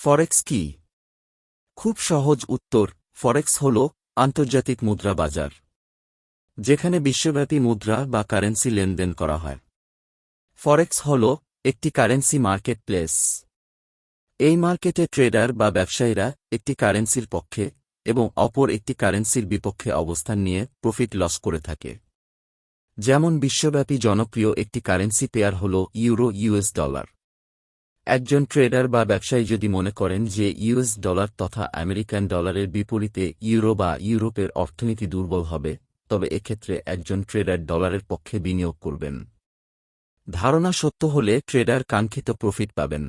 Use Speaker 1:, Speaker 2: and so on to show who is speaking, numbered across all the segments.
Speaker 1: ফরেক্স কি? খুব সহজ উত্তর, ফরেক্স হল আন্তর্জাতিক মুদ্রা বাজার, যেখানে বিশ্বব্যাপী মুদ্রা বা কারেন্সি লেনদেন করা হয়। ফরেক্স হল একটি কারেন্সি মার্কেট প্লেস। এই মার্কেটে ট্রেডার বা ব্যবসায়ীরা একটি কারেন্সির পক্ষে এবং অপর একটি কারেন্সির বিপক্ষে অবস্থান নিয়ে প্রফিট লস করে থাকে। যেমন বিশ্বব্যাপী জনপ্রিয় একটি কারেন্সি পেয়ার হল ইউরো ইউএস ডলার। একজন ট্রেডার বা ব্যবসায়ী যদি মনে করেন যে ইউএস ডলার তথা আমেরিকান ডলারের বিপরীতে ইউরো বা ইউরোপের অর্থনীতি দুর্বল হবে, তবে এক্ষেত্রে একজন ট্রেডার ডলারের পক্ষে বিনিয়োগ করবেন। ধারণা সত্য হলে ট্রেডার কাঙ্ক্ষিত প্রফিট পাবেন।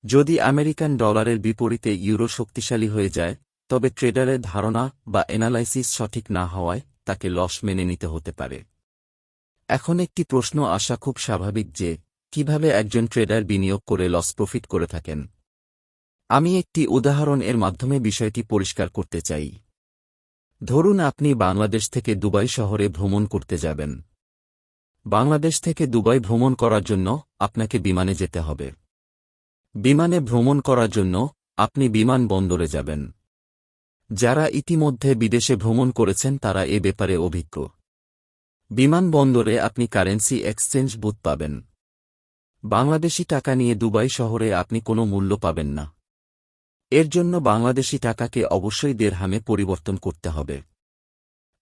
Speaker 1: যদি আমেরিকান ডলারের বিপরীতে ইউরো শক্তিশালী হয়ে যায়, তবে ট্রেডারের ধারণা বা অ্যানালাইসিস সঠিক না হওয়ায় তাকে লস মেনে নিতে হতে পারে। এখন একটি প্রশ্ন আসা খুব স্বাভাবিক যে, কিভাবে একজন ট্রেডার বিনিয়োগ করে লস প্রফিট করে থাকেন। আমি একটি উদাহরণ এর মাধ্যমে বিষয়টি পরিষ্কার করতে চাই। ধরুন আপনি বাংলাদেশ থেকে দুবাই শহরে ভ্রমণ করতে যাবেন। বাংলাদেশ থেকে দুবাই ভ্রমণ করার জন্য আপনাকে বিমানে যেতে হবে। বিমানে ভ্রমণ করার জন্য আপনি বিমানবন্দরে যাবেন। যারা ইতিমধ্যে বিদেশে ভ্রমণ করেছেন তারা এ ব্যাপারে অভিজ্ঞ। বিমানবন্দরে আপনি কারেন্সি এক্সচেঞ্জ বুথ পাবেন। বাংলাদেশি টাকা নিয়ে দুবাই শহরে আপনি কোনো মূল্য পাবেন না। এর জন্য বাংলাদেশি টাকাকে অবশ্যই দিরহামে পরিবর্তন করতে হবে,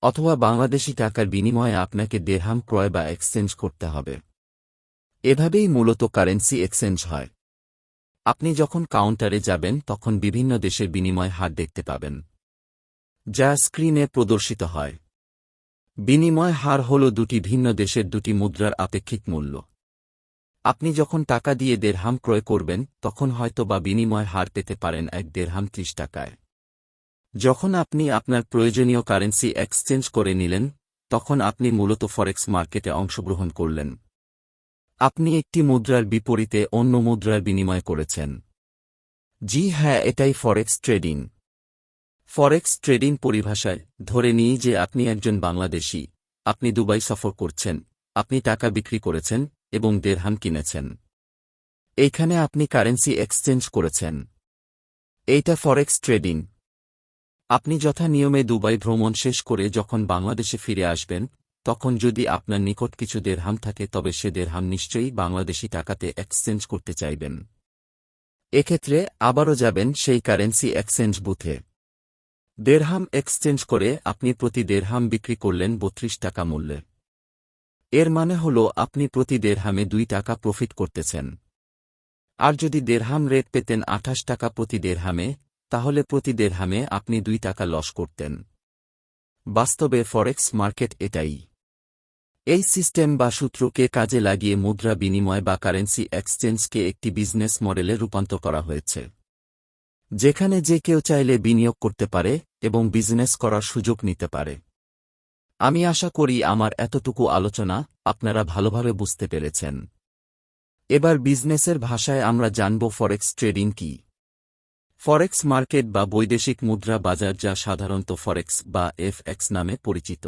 Speaker 1: অথবা বাংলাদেশি টাকার বিনিময়ে আপনাকে দিরহাম ক্রয় বা এক্সচেঞ্জ করতে হবে। এভাবেই মূলত কারেন্সি এক্সচেঞ্জ হয়। আপনি যখন কাউন্টারে যাবেন তখন বিভিন্ন দেশের বিনিময় হার দেখতে পাবেন, যা স্ক্রিনে প্রদর্শিত হয়। বিনিময় হার হল দুটি ভিন্ন দেশের দুটি মুদ্রার আপেক্ষিক মূল্য। আপনি যখন টাকা দিয়ে দিরহাম ক্রয় করবেন তখন হয়তো বা বিনিময় হার পেতে পারেন 1 দিরহাম 30 টাকায়। যখন আপনি আপনার প্রয়োজনীয় কারেন্সি এক্সচেঞ্জ করে নিলেন, তখন আপনি মূলত ফরেক্স মার্কেটে অংশগ্রহণ করলেন। আপনি একটি মুদ্রার বিপরীতে অন্য মুদ্রার বিনিময় করেছেন। জি হ্যাঁ, এটাই ফরেক্স ট্রেডিং। ফরেক্স ট্রেডিং পরিভাষায় ধরে নিই যে আপনি একজন বাংলাদেশী, আপনি দুবাই সফর করছেন, আপনি টাকা বিক্রি করেছেন এবং দিরহাম কিনেছেন। এইখানে আপনি কারেন্সি এক্সচেঞ্জ করেছেন। এইটা ফরেক্স ট্রেডিং। আপনি যথা নিয়মে দুবাই ভ্রমণ শেষ করে যখন বাংলাদেশে ফিরে আসবেন, তখন যদি আপনার নিকট কিছু দিরহাম থাকে তবে সে দিরহাম নিশ্চয়ই বাংলাদেশি টাকাতে এক্সচেঞ্জ করতে চাইবেন। এক্ষেত্রে আবারও যাবেন সেই কারেন্সি এক্সচেঞ্জ বুথে। দিরহাম এক্সচেঞ্জ করে আপনি প্রতি দিরহাম বিক্রি করলেন 32 টাকা মূল্যে। এর মানে হল আপনি প্রতি দিরহামে 2 টাকা প্রফিট করতেছেন। আর যদি দিরহাম রেট পেতেন 28 টাকা প্রতি দিরহামে, তাহলে প্রতি দিরহামে আপনি 2 টাকা লস করতেন। বাস্তবে ফরেক্স মার্কেট এটাই। এই সিস্টেম বা সূত্রকে কাজে লাগিয়ে মুদ্রা বিনিময় বা কারেন্সি এক্সচেঞ্জকে একটি বিজনেস মডেলে রূপান্তর করা হয়েছে, যেখানে যে কেউ চাইলে বিনিয়োগ করতে পারে এবং বিজনেস করার সুযোগ নিতে পারে। আমি আশা করি আমার এতটুকু আলোচনা আপনারা ভালোভাবে বুঝতে পেরেছেন। এবার বিজনেসের ভাষায় আমরা জানব ফরেক্স ট্রেডিং কি। ফরেক্স মার্কেট বা বৈদেশিক মুদ্রা বাজার, যা সাধারণত ফরেক্স বা এফএক্স নামে পরিচিত।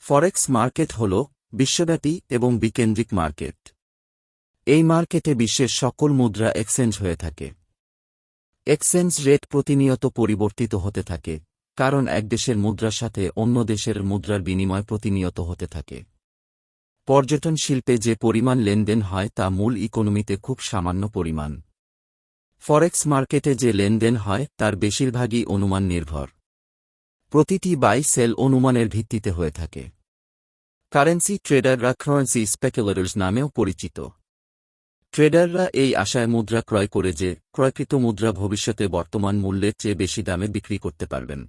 Speaker 1: ফরেক্স মার্কেট হল বিশ্বব্যাপী এবং বিকেন্দ্রিক মার্কেট। এই মার্কেটে বিশ্বের সকল মুদ্রা এক্সচেঞ্জ হয়ে থাকে। এক্সচেঞ্জ রেট প্রতিনিয়ত পরিবর্তিত হতে থাকে, কারণ এক দেশের মুদ্রার সাথে অন্য দেশের মুদ্রার বিনিময় প্রতিনিয়ত হতে থাকে। পর্যটন শিল্পে যে পরিমাণ লেনদেন হয় তা মূল ইকোনমিতে খুব সামান্য পরিমাণ। ফরেক্স মার্কেটে যে লেনদেন হয় তার বেশিরভাগই অনুমান নির্ভর। প্রতিটি বাই সেল অনুমানের ভিত্তিতে হয়ে থাকে। কারেন্সি ট্রেডাররা কারেন্সি স্পেকুলেটরস নামেও পরিচিত। ট্রেডাররা এই আশায় মুদ্রা ক্রয় করে যে ক্রয়কৃত মুদ্রা ভবিষ্যতে বর্তমান মূল্যের চেয়ে বেশি দামে বিক্রি করতে পারবেন।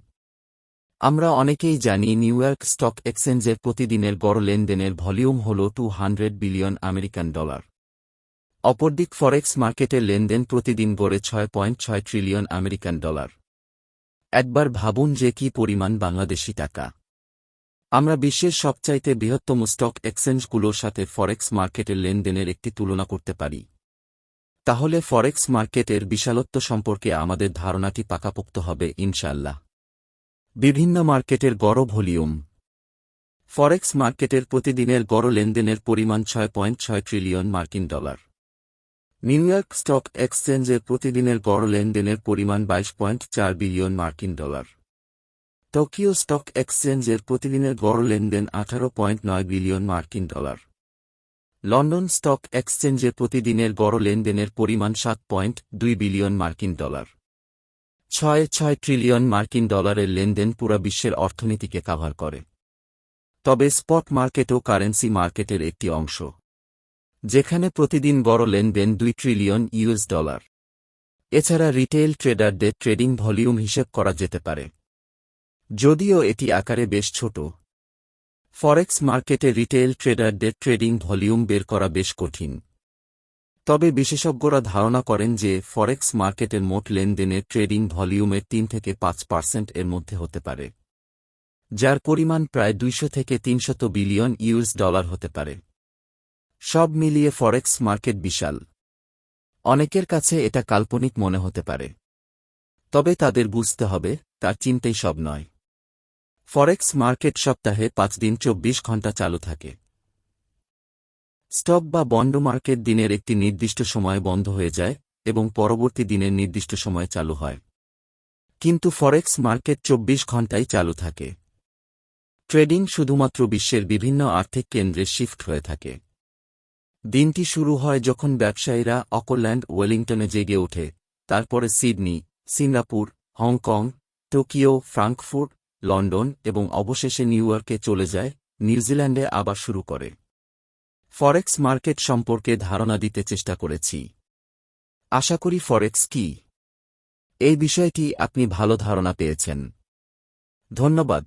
Speaker 1: আমরা অনেকেই জানি নিউ ইয়র্ক স্টক এক্সচেঞ্জের প্রতিদিনের গড় লেনদেনের ভলিউম হল 200 বিলিয়ন আমেরিকান ডলার। অপরদিক ফরেক্স মার্কেটের লেনদেন প্রতিদিন গড়ে 6.6 ট্রিলিয়ন আমেরিকান ডলার। একবার ভাবুন যে কি পরিমাণ বাংলাদেশি টাকা। আমরা বিশ্বের সবচাইতে বৃহত্তম স্টক এক্সচেঞ্জগুলোর সাথে ফরেক্স মার্কেটের লেনদেনের একটি তুলনা করতে পারি। তাহলে ফরেক্স মার্কেটের বিশালত্ব সম্পর্কে আমাদের ধারণাটি পাকাপোক্ত হবে ইনশাআল্লাহ। বিভিন্ন মার্কেটের গড় ভলিউম। ফরেক্স মার্কেটের প্রতিদিনের গড় লেনদেনের পরিমাণ 6.6 ট্রিলিয়ন মার্কিন ডলার। নিউ ইয়র্ক স্টক এক্সচেঞ্জের প্রতিদিনের গড় লেনদেনের পরিমাণ 22.4 বিলিয়ন মার্কিন ডলার। টোকিও স্টক এক্সচেঞ্জের প্রতিদিনের গড় লেনদেন 18.9 বিলিয়ন মার্কিন ডলার। লন্ডন স্টক এক্সচেঞ্জের প্রতিদিনের গড় লেনদেনের পরিমাণ 7.2 বিলিয়ন মার্কিন ডলার। 6.6 ট্রিলিয়ন মার্কিন ডলারের লেনদেন পুরা বিশ্বের অর্থনীতিকে কাভার করে। তবে স্পট মার্কেটও কারেন্সি মার্কেটের একটি অংশ, যেখানে প্রতিদিন গড় লেনদেন 2 ট্রিলিয়ন ইউএস ডলার। এছাড়া রিটেইল ট্রেডারদের ট্রেডিং ভলিউম হিসেব করা যেতে পারে, যদিও এটি আকারে বেশ ছোট। ফরেক্স মার্কেটে রিটেইল ট্রেডারদের ট্রেডিং ভলিউম বের করা বেশ কঠিন। তবে বিশেষজ্ঞরা ধারণা করেন যে ফরেক্স মার্কেটের মোট লেনদেনের ট্রেডিং ভলিউমের 3 থেকে 5% এর মধ্যে হতে পারে, যার পরিমাণ প্রায় 200 থেকে 300 বিলিয়ন ইউএস ডলার হতে পারে। সব মিলিয়ে ফরেক্স মার্কেট বিশাল। অনেকের কাছে এটা কাল্পনিক মনে হতে পারে, তবে তাদের বুঝতে হবে তার চিন্তাই সব নয়। ফরেক্স মার্কেট সপ্তাহে 5 দিন 24 ঘন্টা চালু থাকে। স্টক বা বন্ড মার্কেট দিনের একটি নির্দিষ্ট সময়ে বন্ধ হয়ে যায় এবং পরবর্তী দিনের নির্দিষ্ট সময়ে চালু হয়, কিন্তু ফরেক্স মার্কেট 24 ঘন্টাই চালু থাকে। ট্রেডিং শুধুমাত্র বিশ্বের বিভিন্ন আর্থিক কেন্দ্রে শিফট হয়ে থাকে। দিনটি শুরু হয় যখন ব্যবসায়ীরা অকল্যান্ড ওয়েলিংটনে জেগে ওঠে, তারপরে Sydney, Singapore, Hong Kong, Tokyo, Frankfurt, London এবং অবশেষে নিউ ইয়র্কে চলে যায়, নিউজিল্যান্ডে আবার শুরু করে। ফরেক্স মার্কেট সম্পর্কে ধারণা দিতে চেষ্টা করেছি। আশা করি ফরেক্স কি এই বিষয়টি আপনি ভালো ধারণা পেয়েছেন। ধন্যবাদ।